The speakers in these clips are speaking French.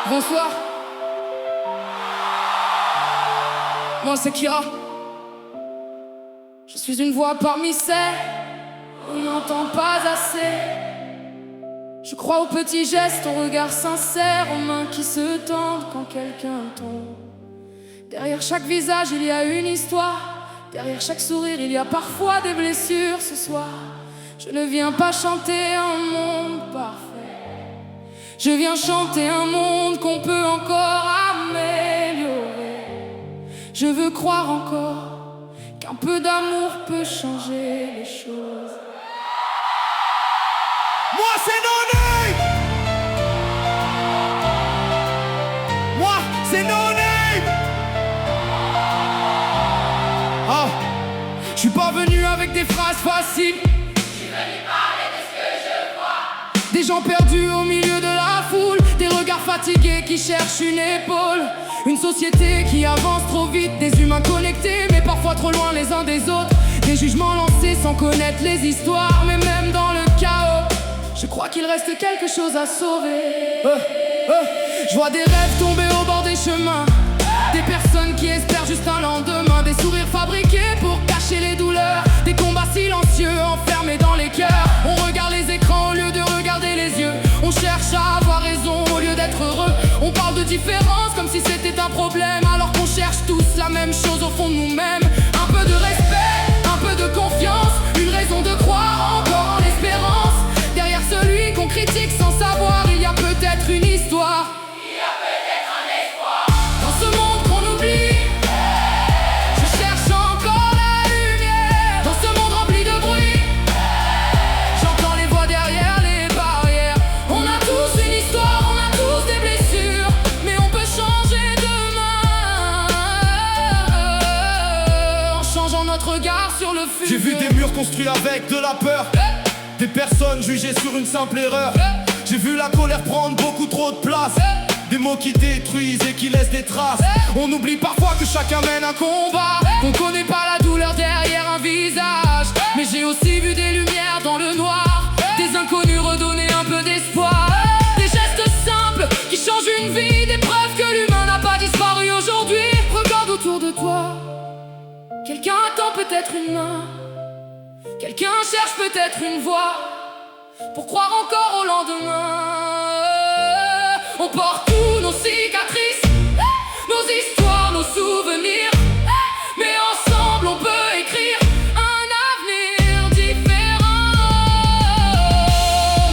Bonsoir. Moi c'est Kira. Je suis une voix parmi celles on n'entend pas assez. Je crois aux petits gestes, aux regards sincères, aux mains qui se tendent quand quelqu'un tombe. Derrière chaque visage il y a une histoire. Derrière chaque sourire il y a parfois des blessures. Ce soir je ne viens pas chanter un monde parfait. Je viens chanter un monde qu'on peut encore améliorer. Je veux croire encore qu'un peu d'amour peut changer les choses. Moi c'est No Name. Moi c'est No Name. Ah, je suis pas venu avec des phrases faciles. Je suis venu parler de ce que je vois. Des gens perdus au milieu de la foule, des regards fatigués qui cherchent une épaule. Une société qui avance trop vite, des humains connectés mais parfois trop loin les uns des autres. Des jugements lancés sans connaître les histoires, mais même dans le chaos, je crois qu'il reste quelque chose à sauver. Je vois des rêves tomber au bord des chemins, des personnes qui espèrent juste un lendemain, des sourires fabriqués pour cacher les douleurs, des combats silencieux enfermés dans les cœurs. On regarde les écrans au lieu de regarder les yeux. On cherche à avoir raison au lieu d'être heureux. On parle de différence comme si c'était un problème, alors qu'on cherche tous la même chose au fond de nous-mêmes. Un peu de respect, un peu de confiance, une raison de croire encore en l'espérance. Derrière celui qu'on critique sans savoir, il y a peut-être une histoire. Il y a peut-être un espoir. Dans ce monde qu'on oublie, je cherche encore la lumière. Dans ce monde rempli de bruit, j'entends les voix derrière les barrières. On a tous une histoire, on a tous des blessures, mais on peut changer demain en changeant notre regard sur le futur. J'ai vu des murs construits avec de la peur, des personnes jugées sur une simple erreur. J'ai vu la colère prendre beaucoup trop de place, des mots qui détruisent et qui laissent des traces. On oublie parfois que chacun mène un combat, qu'on connaît pas la douleur derrière un visage. Mais j'ai aussi vu des lumières dans le noir, des inconnus redonner un peu d'espoir. Des gestes simples qui changent une vie, des preuves que l'humain n'a pas disparu aujourd'hui. Regarde autour de toi, quelqu'un attend peut-être une main, quelqu'un cherche peut-être une voix pour croire encore au lendemain. On porte tous nos cicatrices, nos histoires, nos souvenirs, mais ensemble on peut écrire un avenir différent.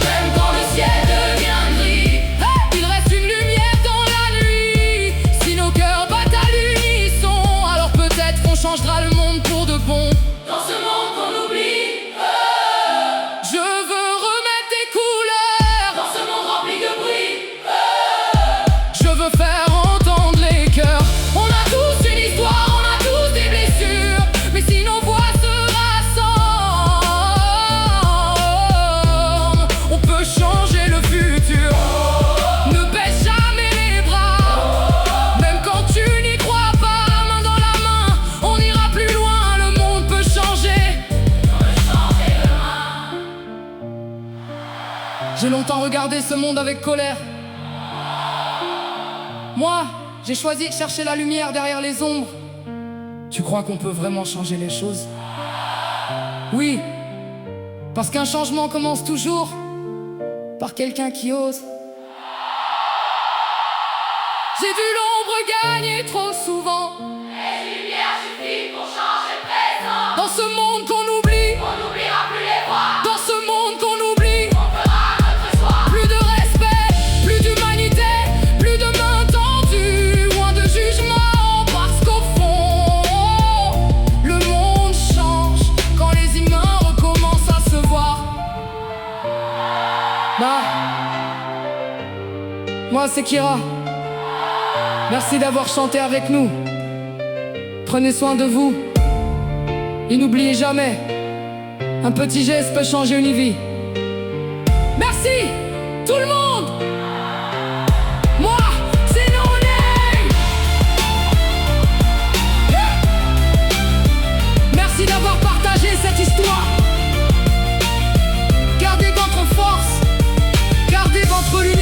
Même quand le ciel devient gris, Il reste une lumière dans la nuit. Si nos cœurs battent à l'unisson, alors peut-être qu'on changera le monde pour de bon. dans ce monde qu'on oublie, Je veux remettre des couleurs, dans ce monde rempli de bruit. je veux faire entendre les cœurs. On a tous une histoire, on a tous des blessures, mais si nos voix se rassemblent, on peut changer le futur. Ne baisse jamais les bras, même quand tu n'y crois pas. Main dans la main, on ira plus loin, le monde peut changer. J'ai longtemps regardé ce monde avec colère. Moi, j'ai choisi de chercher la lumière derrière les ombres. Tu crois qu'on peut vraiment changer les choses? Oui, parce qu'un changement commence toujours par quelqu'un qui ose. J'ai vu l'ombre gagner trop souvent Les lumières suffisent pour changer le présent. dans ce monde qu'on oublie. On n'oubliera plus les voix, Dans ce monde qu'on oublie, on fera notre soir. plus de respect, plus d'humanité, plus de mains tendues, moins de jugement, parce qu'au fond, le monde change quand les humains recommencent à se voir. Moi c'est Kira. Merci d'avoir chanté avec nous. Prenez soin de vous et n'oubliez jamais, un petit geste peut changer une vie. Merci tout le monde. Moi c'est No Name. Merci d'avoir partagé cette histoire. Gardez votre force, gardez votre lumière.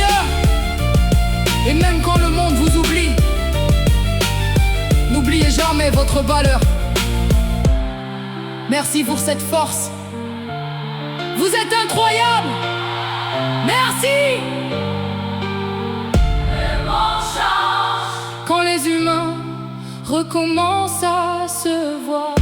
votre valeur. Merci pour cette force. Vous êtes incroyable. Merci. Le monde change Quand les humains recommencent à se voir.